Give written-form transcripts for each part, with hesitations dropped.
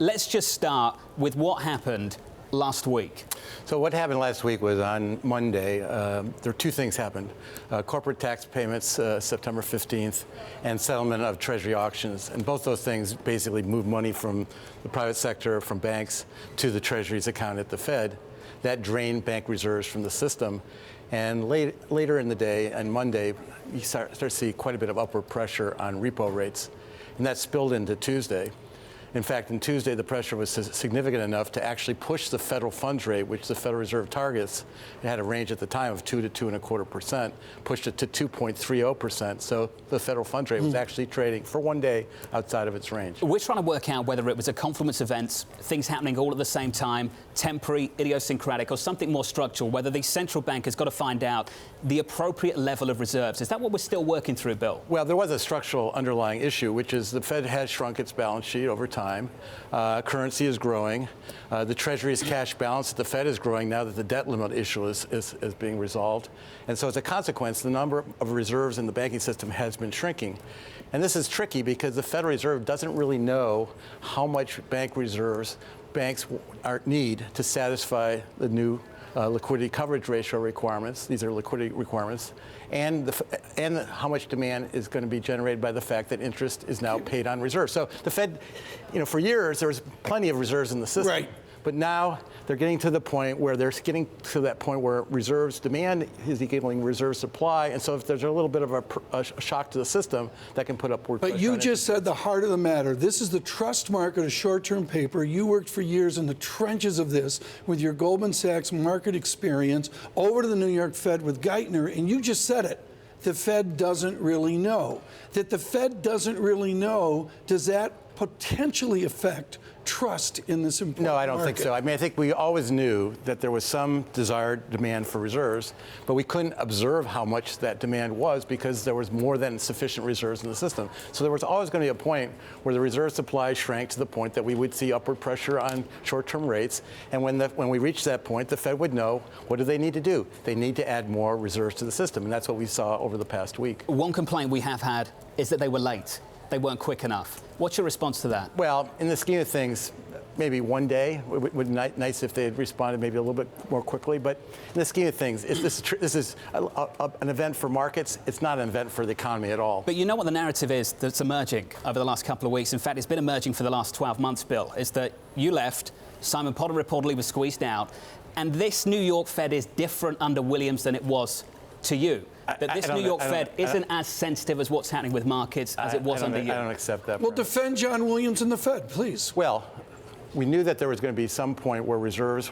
Let's just start with what happened last week. So what happened last week was on Monday, there were two things happened. Corporate tax payments, September 15th, and settlement of Treasury auctions. And both those things basically moved money from the private sector, from banks, to the Treasury's account at the Fed. That drained bank reserves from the system. And later in the day, on Monday, you start to see quite a bit of upward pressure on repo rates. And that spilled into Tuesday. In fact, on Tuesday, the pressure was significant enough to actually push the federal funds rate, which the Federal Reserve targets. It had a range at the time of 2 to 2.25%, pushed it to 2.30%. So the federal funds rate was actually trading for one day outside of its range. We're trying to work out whether it was a confluence of events, things happening all at the same time, temporary, idiosyncratic, or something more structural, whether the central bank has got to find out the appropriate level of reserves. Is that what we're still working through, Bill? Well, there was a structural underlying issue, which is the Fed has shrunk its balance sheet over time. Currency is growing. The Treasury's cash balance at the Fed is growing now that the debt limit issue is being resolved. And so as a consequence, the number of reserves in the banking system has been shrinking. And this is tricky because the Federal Reserve doesn't really know how much bank reserves banks need to satisfy the new liquidity coverage ratio requirements. These are liquidity requirements, and how much demand is going to be generated by the fact that interest is now paid on reserves. So the Fed, for years there was plenty of reserves in the system. Right. But now they're getting to the point where reserves demand is equaling reserve supply, and so if there's a little bit of a shock to the system, that can put upward pressure. But you just said the heart of the matter. This is the trust market, a short-term paper. You worked for years in the trenches of this with your Goldman Sachs market experience, over to the New York Fed with Geithner, and you just said it. The Fed doesn't really know. That the Fed doesn't really know, does that potentially affect trust in this important No, I don't market? think so. I mean, I think we always knew that there was some desired demand for reserves, but we couldn't observe how much that demand was because there was more than sufficient reserves in the system. So there was always going to be a point where the reserve supply shrank to the point that we would see upward pressure on short-term rates. And when we reached that point, the Fed would know, what do they need to do? They need to add more reserves to the system, and that's what we saw over the past week. One complaint we have had is that they were late. They weren't quick enough. What's your response to that? Well, in the scheme of things, maybe one day would be nice if they had responded maybe a little bit more quickly. But in the scheme of things, this is an event for markets. It's not an event for the economy at all. But you know what the narrative is that's emerging over the last couple of weeks? In fact, it's been emerging for the last 12 months, Bill, is that you left, Simon Potter reportedly was squeezed out, and this New York Fed is different under Williams than it was to you. That this New York Fed isn't as sensitive as what's happening with markets as it was under you. I don't accept that. Well, defend John Williams and the Fed, please. Well, we knew that there was going to be some point where reserves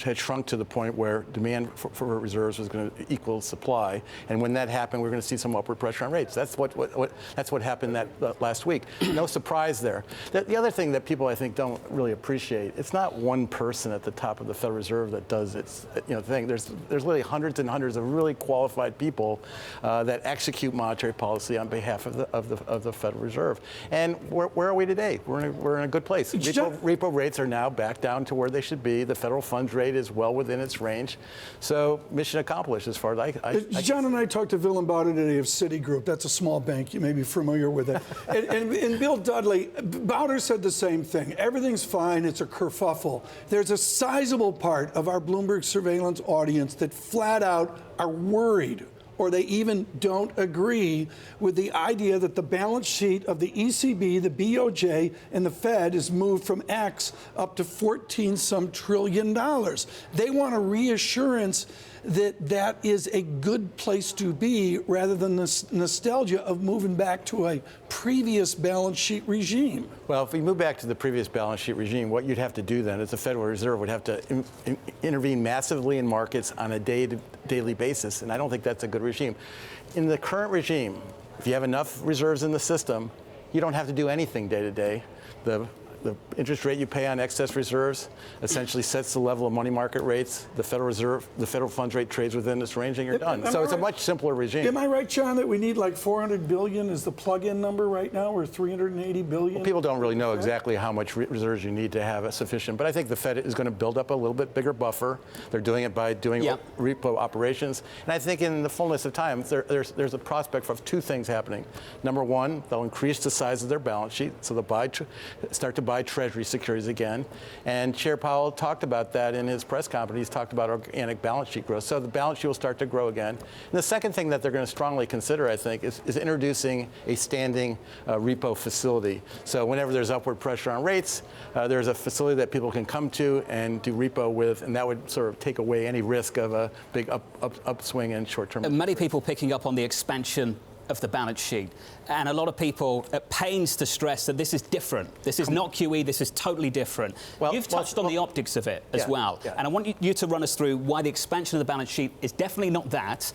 had shrunk to the point where demand for reserves was going to equal supply, and when that happened, we were going to see some upward pressure on rates. That's what happened that last week. No surprise there. The other thing that people I think don't really appreciate, it's not one person at the top of the Federal Reserve that does its thing. There's literally hundreds and hundreds of really qualified people that execute monetary policy on behalf of the Federal Reserve. And where are we today? We're in a good place. Repo rates are now back down to where they should be. The federal funds rate is well within its range. So mission accomplished as far as I John and I talked to Bill about it today of Citigroup. That's a small bank. You may be familiar with it. and Bill Dudley, Bowder said the same thing. Everything's fine. It's a kerfuffle. There's a sizable part of our Bloomberg surveillance audience that flat out are worried, or they even don't agree with the idea that the balance sheet of the ECB, the BOJ, and the Fed is moved from X up to 14-some trillion dollars. They want a reassurance that that is a good place to be rather than this nostalgia of moving back to a previous balance sheet regime. Well, if we move back to the previous balance sheet regime, what you'd have to do then is the Federal Reserve would have to intervene massively in markets on a daily basis, and I don't think that's a good regime. In the current regime, if you have enough reserves in the system, you don't have to do anything day to day. The interest rate you pay on excess reserves essentially sets the level of money market rates. The Federal Reserve, the federal funds rate trades within this range, and you're done. So it's a much simpler regime. Am I right, John, that we need like 400 billion is the plug-in number right now, or 380 billion? Well, people don't really know exactly how much reserves you need to have a sufficient, but I think the Fed is going to build up a little bit bigger buffer. They're doing it by doing repo operations. And I think in the fullness of time, there's a prospect of two things happening. Number one, they'll increase the size of their balance sheet, so they'll start to buy buy Treasury securities again. And Chair Powell talked about that in his press conference. He's talked about organic balance sheet growth. So the balance sheet will start to grow again. And the second thing that they're going to strongly consider, I think, is introducing a standing repo facility. So whenever there's upward pressure on rates, there's a facility that people can come to and do repo with, and that would sort of take away any risk of a big upswing in short-term. Many people picking up on the expansion of the balance sheet, and a lot of people at pains to stress that this is different. This is not QE, this is totally different. Well, you've touched on the optics of it as well, and I want you to run us through why the expansion of the balance sheet is definitely not that,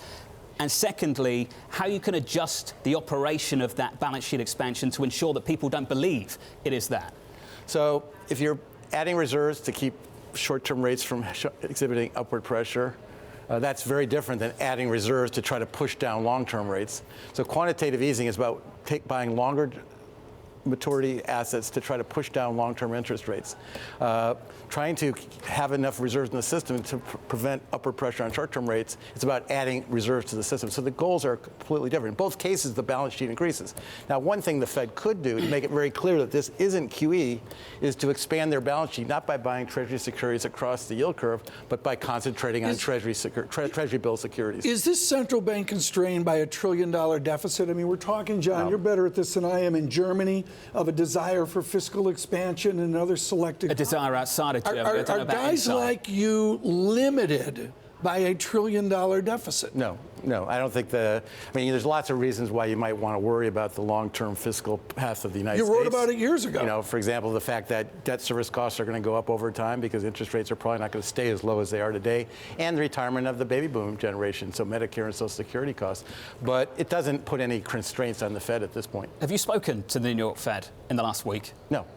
and secondly, how you can adjust the operation of that balance sheet expansion to ensure that people don't believe it is that. So if you're adding reserves to keep short-term rates from exhibiting upward pressure, that's very different than adding reserves to try to push down long-term rates. So quantitative easing is about buying longer maturity assets to try to push down long-term interest rates. Trying to have enough reserves in the system to prevent upward pressure on short-term rates, it's about adding reserves to the system. So the goals are completely different. In both cases, the balance sheet increases. Now, one thing the Fed could do to make it very clear that this isn't QE is to expand their balance sheet, not by buying Treasury securities across the yield curve, but by concentrating on Treasury bill securities. Is this central bank constrained by $1 trillion deficit? I mean, we're talking, John, you're better at this than I am, in Germany, of a desire for fiscal expansion and other selected... A desire outside of Germany. Are guys like you limited by $1 trillion deficit? No, I don't think I mean, there's lots of reasons why you might want to worry about the long-term fiscal path of the United States. You wrote about it years ago. You know, for example, the fact that debt service costs are going to go up over time because interest rates are probably not going to stay as low as they are today, and the retirement of the baby boom generation, so Medicare and Social Security costs. But it doesn't put any constraints on the Fed at this point. Have you spoken to the New York Fed in the last week? No.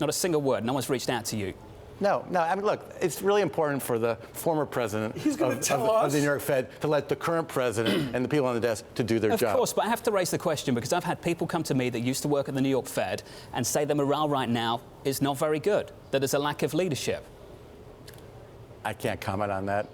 Not a single word? No one's reached out to you? No. I mean, look, it's really important for the former president of the New York Fed to let the current president and the people on the desk to do their job. Of course, but I have to raise the question because I've had people come to me that used to work at the New York Fed and say the morale right now is not very good, that there's a lack of leadership. I can't comment on that.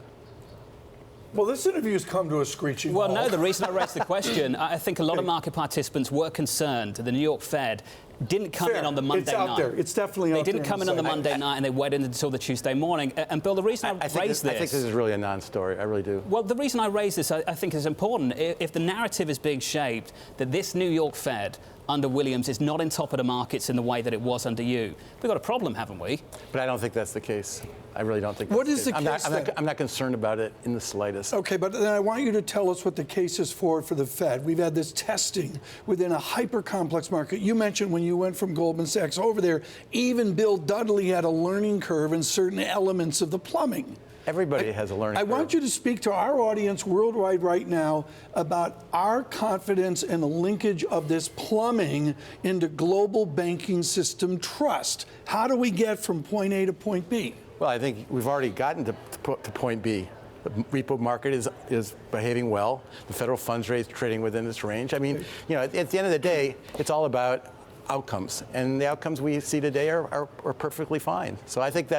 Well, this interview's come to a screeching halt. Well, no, the reason I raised the question, I think a lot of market participants were concerned that the New York Fed didn't come in on the Monday night. It's out there. It's definitely out there. They didn't come in on the Monday night and they waited until the Tuesday morning. And Bill, the reason I raised this... I think this is really a non-story. I really do. Well, the reason I raise this, I think, is important. If the narrative is being shaped that this New York Fed under Williams is not in top of the markets in the way that it was under you, we've got a problem, haven't we? But I don't think that's the case. I really don't think that's What is the case? I'm not concerned about it in the slightest. Okay, but then I want you to tell us what the case is for the Fed. We've had this testing within a hyper-complex market. You mentioned when you went from Goldman Sachs over there, even Bill Dudley had a learning curve in certain elements of the plumbing. Everybody has a learning curve. I want you to speak to our audience worldwide right now about our confidence in the linkage of this plumbing into global banking system trust. How do we get from point A to point B? Well, I think we've already gotten to point B. The repo market is behaving well. The federal funds rate is trading within this range. I mean, you know, at the end of the day, it's all about outcomes, and the outcomes we see today are perfectly fine. So I think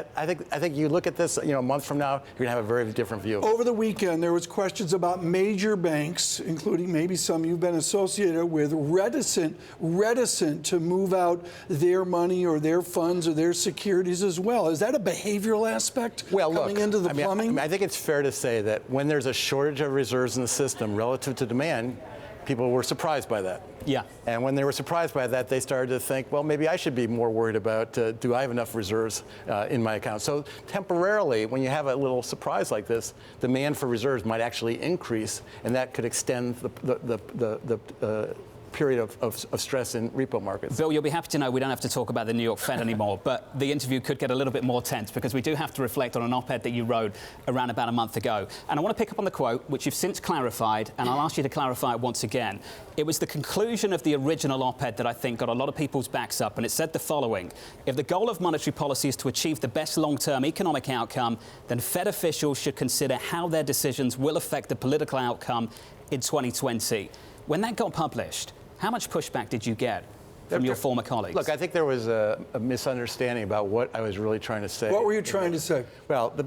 you look at this, you know, a month from now, you're going to have a very different view. Over the weekend, there was questions about major banks, including maybe some you've been associated with, reticent to move out their money or their funds or their securities as well. Is that a behavioral aspect coming into the plumbing? I think it's fair to say that when there's a shortage of reserves in the system relative to demand, people were surprised by that. Yeah. And when they were surprised by that, they started to think, well, maybe I should be more worried about, do I have enough reserves in my account? So temporarily, when you have a little surprise like this, demand for reserves might actually increase, and that could extend the period of stress in repo markets. Bill, you'll be happy to know we don't have to talk about the New York Fed anymore, but the interview could get a little bit more tense because we do have to reflect on an op-ed that you wrote around about a month ago. And I want to pick up on the quote, which you've since clarified, and I'll ask you to clarify it once again. It was the conclusion of the original op-ed that I think got a lot of people's backs up, and it said the following: if the goal of monetary policy is to achieve the best long-term economic outcome, then Fed officials should consider how their decisions will affect the political outcome in 2020. When that got published, how much pushback did you get from your former colleagues? Look, I think there was a misunderstanding about what I was really trying to say. What were you trying to say? Well, the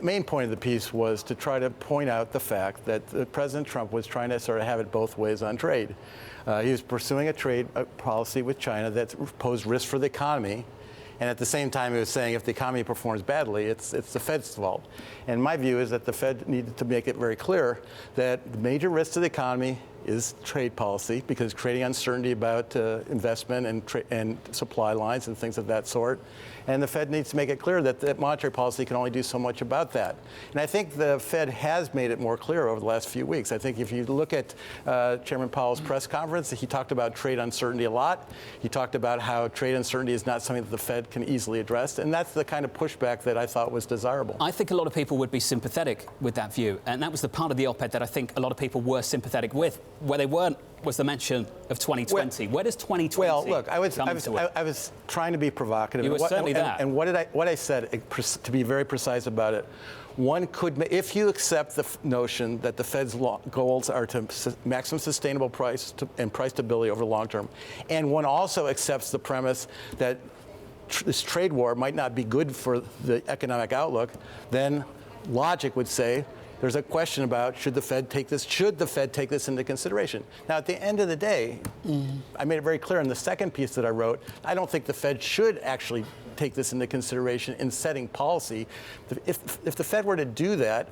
main point of the piece was to try to point out the fact that President Trump was trying to sort of have it both ways on trade. He was pursuing a trade policy with China that posed risk for the economy, And at the same time, he was saying if the economy performs badly, it's the Fed's fault. And my view is that the Fed needed to make it very clear that the major risk to the economy is trade policy, because creating uncertainty about investment and supply lines and things of that sort. And the Fed needs to make it clear that monetary policy can only do so much about that. And I think the Fed has made it more clear over the last few weeks. I think if you look at Chairman Powell's press conference, he talked about trade uncertainty a lot. He talked about how trade uncertainty is not something that the Fed can easily address. And that's the kind of pushback that I thought was desirable. I think a lot of people would be sympathetic with that view. And that was the part of the op-ed that I think a lot of people were sympathetic with. Where they weren't was the mention of 2020. Where does 2020 Well, look, I was trying to be provocative. You were certainly that. And what I said, to be very precise about it, one could, if you accept the notion that the Fed's goals are to maximum sustainable price and price stability over the long term, and one also accepts the premise that this trade war might not be good for the economic outlook, then logic would say there's a question about should the Fed take this into consideration. Now, at the end of the day, I made it very clear in the second piece that I wrote, I don't think the Fed should actually take this into consideration in setting policy. If the Fed were to do that,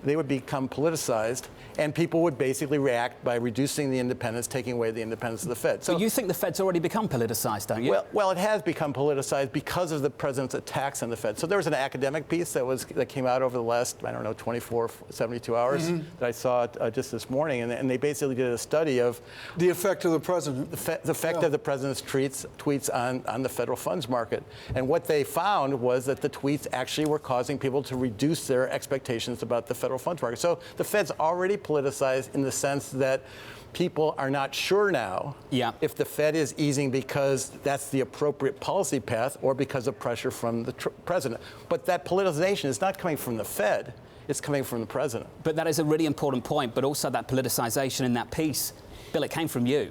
they would become politicized, and people would basically react by reducing the independence, taking away the independence of the Fed. So you think the Fed's already become politicized, don't you? Well, it has become politicized because of the president's attacks on the Fed. So there was an academic piece that came out over the last, 24, 72 hours that I saw just this morning, and they basically did a study of the effect of the president, the effect of the president's tweets on the federal funds market. And what they found was that the tweets actually were causing people to reduce their expectations about the federal funds market. So the Fed's already politicized in the sense that people are not sure now if the Fed is easing because that's the appropriate policy path or because of pressure from the president. But that politicization is not coming from the Fed. It's coming from the president. But that is a really important point, but also that politicization in that piece, Bill, it came from you.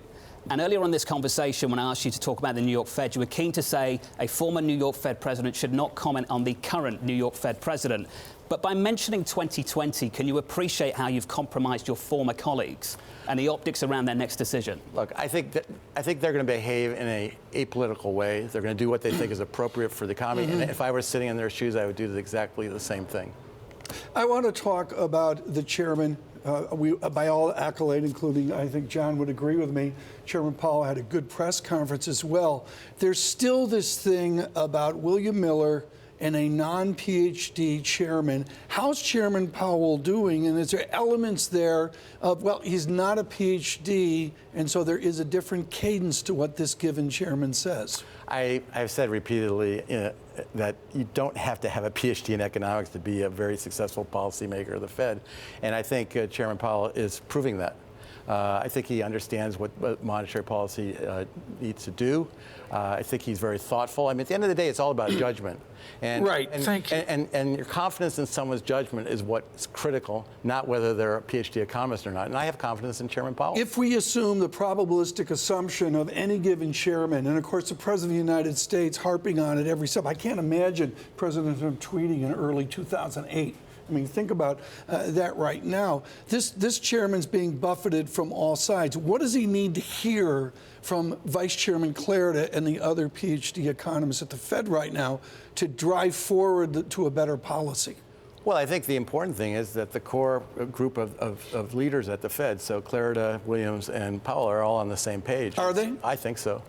And earlier on this conversation, when I asked you to talk about the New York Fed, you were keen to say a former New York Fed president should not comment on the current New York Fed president. But by mentioning 2020, can you appreciate how you've compromised your former colleagues and the optics around their next decision? Look, I think they're going to behave in an apolitical way. They're going to do what they think is appropriate for the economy. And if I were sitting in their shoes, I would do exactly the same thing. I want to talk about the chairman. By all accolade, including, I think John would agree with me, Chairman Powell had a good press conference as well. There's still this thing about William Miller and a non-PhD chairman. How's Chairman Powell doing? And is there elements there of, well, he's not a PhD, and so there is a different cadence to what this given chairman says? I've said repeatedly that you don't have to have a PhD in economics to be a very successful policymaker of the Fed. And I think Chairman Powell is proving that. I think he understands what monetary policy needs to do. I think he's very thoughtful. I mean, at the end of the day, it's all about judgment. Thank you. And your confidence in someone's judgment is what's critical, not whether they're a PhD economist or not. And I have confidence in Chairman Powell. If we assume the probabilistic assumption of any given chairman, and of course the President of the United States harping on it every step, I can't imagine President Trump tweeting in early 2008. I mean, think about that right now. This chairman's being buffeted from all sides. What does he need to hear from Vice Chairman Clarida and the other PhD economists at the Fed right now to drive forward to a better policy? Well, I think the important thing is that the core group of leaders at the Fed, so Clarida, Williams, and Powell, are all on the same page. Are they? I think so.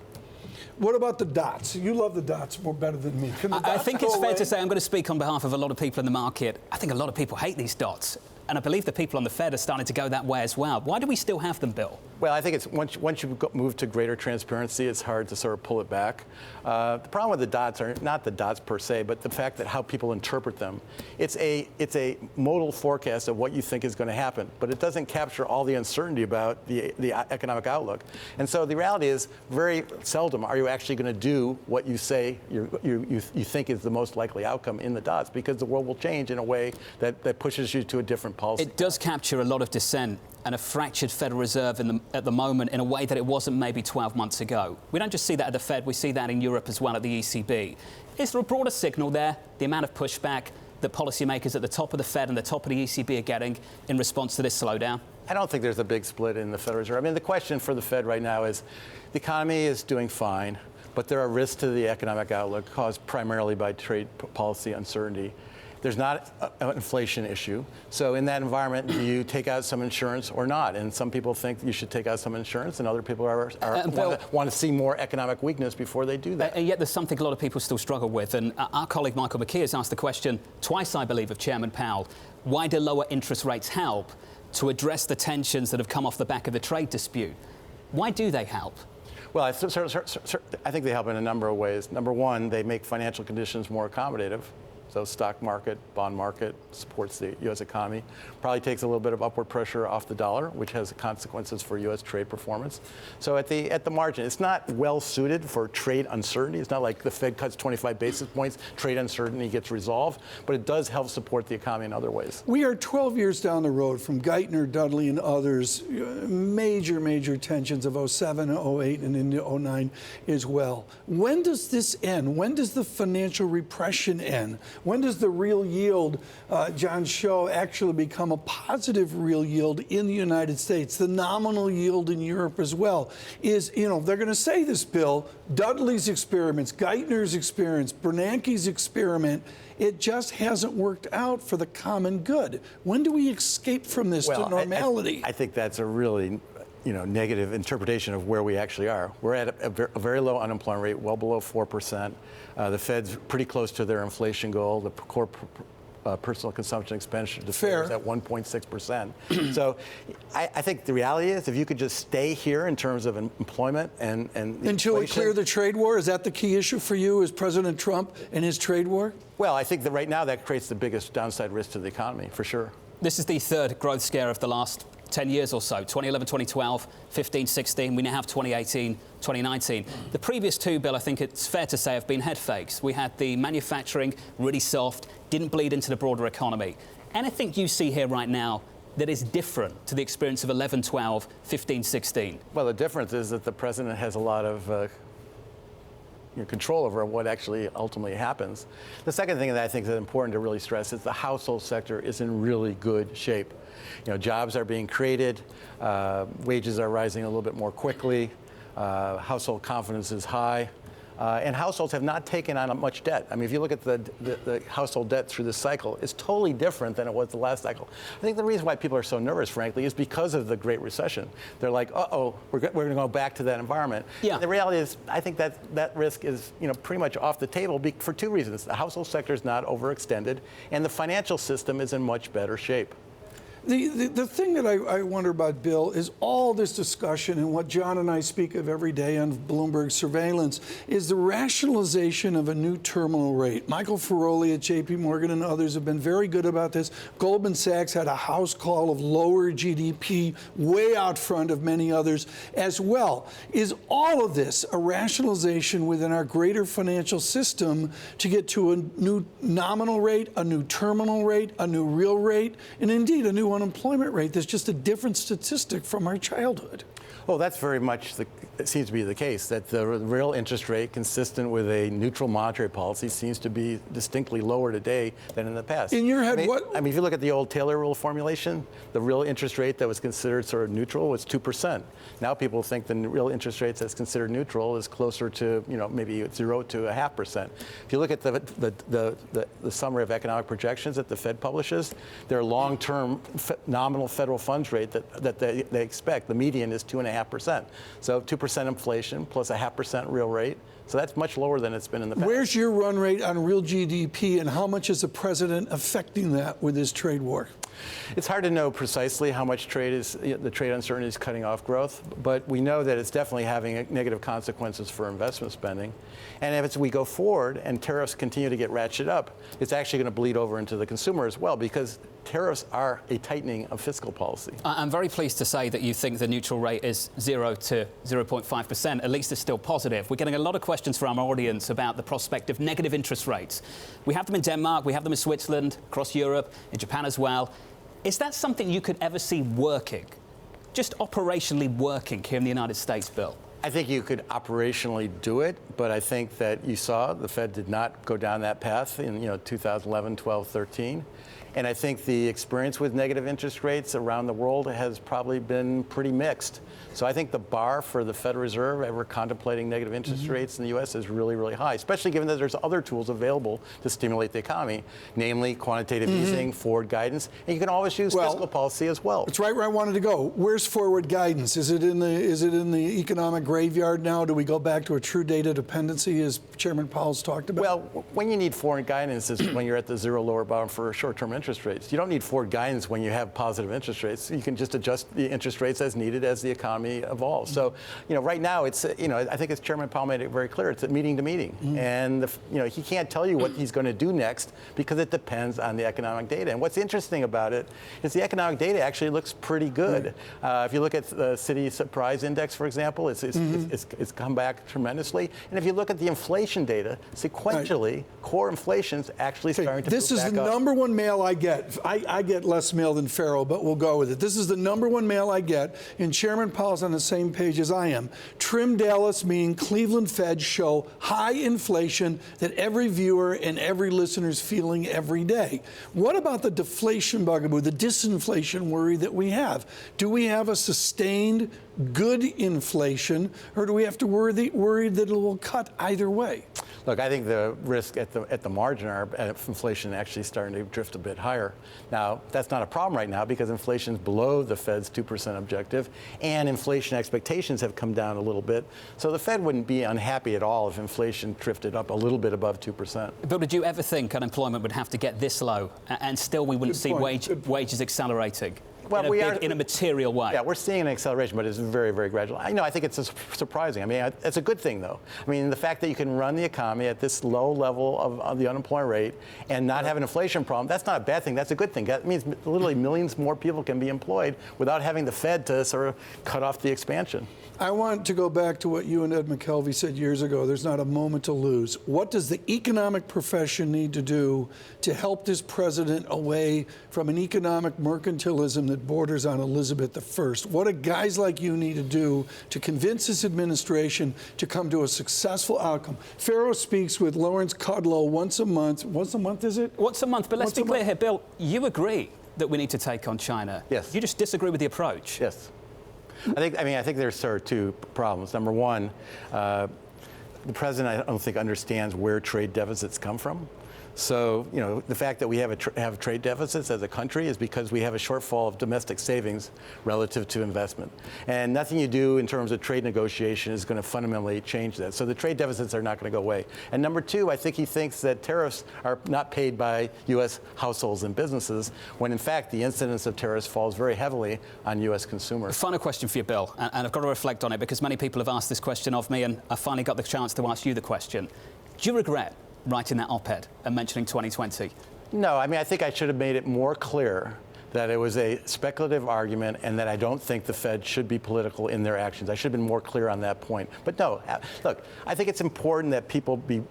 What about the dots? You love the dots more better than me. I think it's fair to say, I'm going to speak on behalf of a lot of people in the market. I think a lot of people hate these dots. And I believe the people on the Fed are starting to go that way as well. Why do we still have them, Bill? Well, I think it's once you move to greater transparency, it's hard to sort of pull it back. The problem with the dots are not the dots per se, but the fact that how people interpret them. It's a modal forecast of what you think is going to happen, but it doesn't capture all the uncertainty about the economic outlook. And so the reality is, very seldom are you actually going to do what you say you think is the most likely outcome in the dots, because the world will change in a way that pushes you to a different policy. It does capture a lot of dissent and a fractured Federal Reserve at the moment in a way that it wasn't maybe 12 months ago. We don't just see that at the Fed, we see that in Europe as well at the ECB. Is there a broader signal there, the amount of pushback that policymakers at the top of the Fed and the top of the ECB are getting in response to this slowdown? I don't think there's a big split in the Federal Reserve. I mean, the question for the Fed right now is the economy is doing fine. but there are risks to the economic outlook caused primarily by trade policy uncertainty. There's not an inflation issue. So in that environment, do you take out some insurance or not? And some people think you should take out some insurance, and other people want to see more economic weakness before they do that. And yet there's something a lot of people still struggle with. And our colleague Michael McKee has asked the question twice, I believe, of Chairman Powell. Why do lower interest rates help to address the tensions that have come off the back of the trade dispute? Why do they help? Well, I think they help in a number of ways. Number one, they make financial conditions more accommodative. So stock market, bond market supports the U.S. economy. Probably takes a little bit of upward pressure off the dollar, which has consequences for U.S. trade performance. So at the margin, it's not well suited for trade uncertainty. It's not like the Fed cuts 25 basis points, trade uncertainty gets resolved, but it does help support the economy in other ways. We are 12 years down the road from Geithner, Dudley, and others, major tensions of 07, 08, and into 09 as well. When does this end? When does the financial repression end? When does the real yield, John Show, actually become a positive real yield in the United States? The nominal yield in Europe as well is, they're going to say this, Bill, Dudley's experiments, Geithner's experience, Bernanke's experiment, it just hasn't worked out for the common good. When do we escape from this to normality? I think that's a really negative interpretation of where we actually are. We're at a very low unemployment rate, well below 4%. The Fed's pretty close to their inflation goal. The core personal consumption expenditure is at 1.6%. So I think the reality is if you could just stay here in terms of employment and until we clear the trade war, is that the key issue for you, is President Trump and his trade war? Well, I think that right now that creates the biggest downside risk to the economy, for sure. This is the third growth scare of the last 10 years or so, 2011, 2012, 15, 16. We now have 2018, 2019. The previous two, Bill, I think it's fair to say, have been head fakes. We had the manufacturing, really soft, didn't bleed into the broader economy. Anything you see here right now that is different to the experience of 11, 12, 15, 16? Well, the difference is that the president has a lot of control over what actually ultimately happens. The second thing that I think is important to really stress is the household sector is in really good shape. Jobs are being created, wages are rising a little bit more quickly, household confidence is high, and households have not taken on much debt. I mean, if you look at the household debt through this cycle, it's totally different than it was the last cycle. I think the reason why people are so nervous, frankly, is because of the Great Recession. They're like, uh-oh, we're going to go back to that environment. Yeah. And the reality is, I think that risk is pretty much off the table for two reasons. The household sector is not overextended, and the financial system is in much better shape. The thing that I wonder about, Bill, is all this discussion and what John and I speak of every day on Bloomberg surveillance is the rationalization of a new terminal rate. Michael Feroli at J.P. Morgan and others have been very good about this. Goldman Sachs had a house call of lower GDP, way out front of many others as well. Is all of this a rationalization within our greater financial system to get to a new nominal rate, a new terminal rate, a new real rate, and indeed a new unemployment rate that's just a different statistic from our childhood? Well, that's very much it seems to be the case, that the real interest rate consistent with a neutral monetary policy seems to be distinctly lower today than in the past. In your head, if you look at the old Taylor rule formulation, the real interest rate that was considered sort of neutral was 2%. Now people think the real interest rate that's considered neutral is closer to, maybe 0 to 0.5%. If you look at the summary of economic projections that the Fed publishes, their long-term nominal federal funds rate that they expect, the median is 2.5%. So 2% inflation plus 0.5% real rate. So that's much lower than it's been in the past. Where's your run rate on real GDP, and how much is the president affecting that with his trade war? It's hard to know precisely how much the trade uncertainty is cutting off growth, but we know that it's definitely having negative consequences for investment spending. And as we go forward and tariffs continue to get ratcheted up, it's actually going to bleed over into the consumer as well, because tariffs are a tightening of fiscal policy. I'm very pleased to say that you think the neutral rate is 0 to 0.5%. At least it's still positive. We're getting a lot of questions from our audience about the prospect of negative interest rates. We have them in Denmark, we have them in Switzerland, across Europe, in Japan as well. Is that something you could ever see working, just operationally working here in the United States, Bill? I think you could operationally do it, but I think that you saw the Fed did not go down that path in 2011, 12, 13. And I think the experience with negative interest rates around the world has probably been pretty mixed. So I think the bar for the Federal Reserve ever contemplating negative interest rates in the U.S. is really, really high, especially given that there's other tools available to stimulate the economy, namely quantitative easing, forward guidance, and you can always use fiscal policy as well. That's right where I wanted to go. Where's forward guidance? Is it in the economic graveyard now? Do we go back to a true data dependency, as Chairman Powell's talked about? Well, when you need forward guidance is when you're at the zero lower bound for short-term interest rates. You don't need forward guidance when you have positive interest rates. You can just adjust the interest rates as needed as the economy evolves. So, right now it's, I think as Chairman Powell made it very clear, it's a meeting to meeting. And, he can't tell you what he's going to do next because it depends on the economic data. And what's interesting about it is the economic data actually looks pretty good. If you look at the City Surprise Index, for example, it's come back tremendously. And if you look at the inflation data, sequentially, core inflation's actually starting to This is the number one mail I get. I get less mail than Farrell, but we'll go with it. This is the number one mail I get, and Chairman Powell's on the same page as I am. Trim Dallas, meaning Cleveland Fed, show high inflation that every viewer and every listener is feeling every day. What about the deflation bugaboo, the disinflation worry that we have? Do we have a sustained good inflation, or do we have to worry that it will cut either way? Look, I think the risk at the margin are inflation actually starting to drift a bit higher. Now, that's not a problem right now because inflation is below the Fed's 2% objective, and inflation expectations have come down a little bit. So the Fed wouldn't be unhappy at all if inflation drifted up a little bit above 2%. But did you ever think unemployment would have to get this low and still we wouldn't see wages accelerating? Well, in a material way. Yeah, we're seeing an acceleration, but it's very, very gradual. I think it's surprising. I mean, it's a good thing, though. I mean, the fact that you can run the economy at this low level of the unemployment rate and not have an inflation problem, that's not a bad thing. That's a good thing. That means literally millions more people can be employed without having the Fed to sort of cut off the expansion. I want to go back to what you and Ed McKelvey said years ago. There's not a moment to lose. What does the economic profession need to do to help this president away from an economic mercantilism that borders on Elizabeth I? What do guys like you need to do to convince this administration to come to a successful outcome? Farrow speaks with Lawrence Kudlow once a month. Once a month, is it? Once a month. But let's be clear here, Bill. You agree that we need to take on China. Yes. You just disagree with the approach. Yes. I think there's sort of two problems. Number one, the president, I don't think, understands where trade deficits come from. So, the fact that we have trade deficits as a country is because we have a shortfall of domestic savings relative to investment. And nothing you do in terms of trade negotiation is going to fundamentally change that. So the trade deficits are not going to go away. And number two, I think he thinks that tariffs are not paid by U.S. households and businesses, when in fact the incidence of tariffs falls very heavily on U.S. consumers. Final question for you, Bill, and I've got to reflect on it because many people have asked this question of me, and I finally got the chance to ask you the question. Do you regret writing that op-ed and mentioning 2020? No, I think I should have made it more clear that it was a speculative argument and that I don't think the Fed should be political in their actions. I should have been more clear on that point. But no, look, I think it's important that people be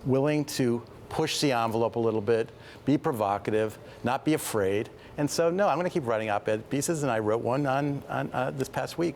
willing to push the envelope a little bit, be provocative, not be afraid. And so, no, I'm going to keep writing op-ed pieces, and I wrote one on this past week.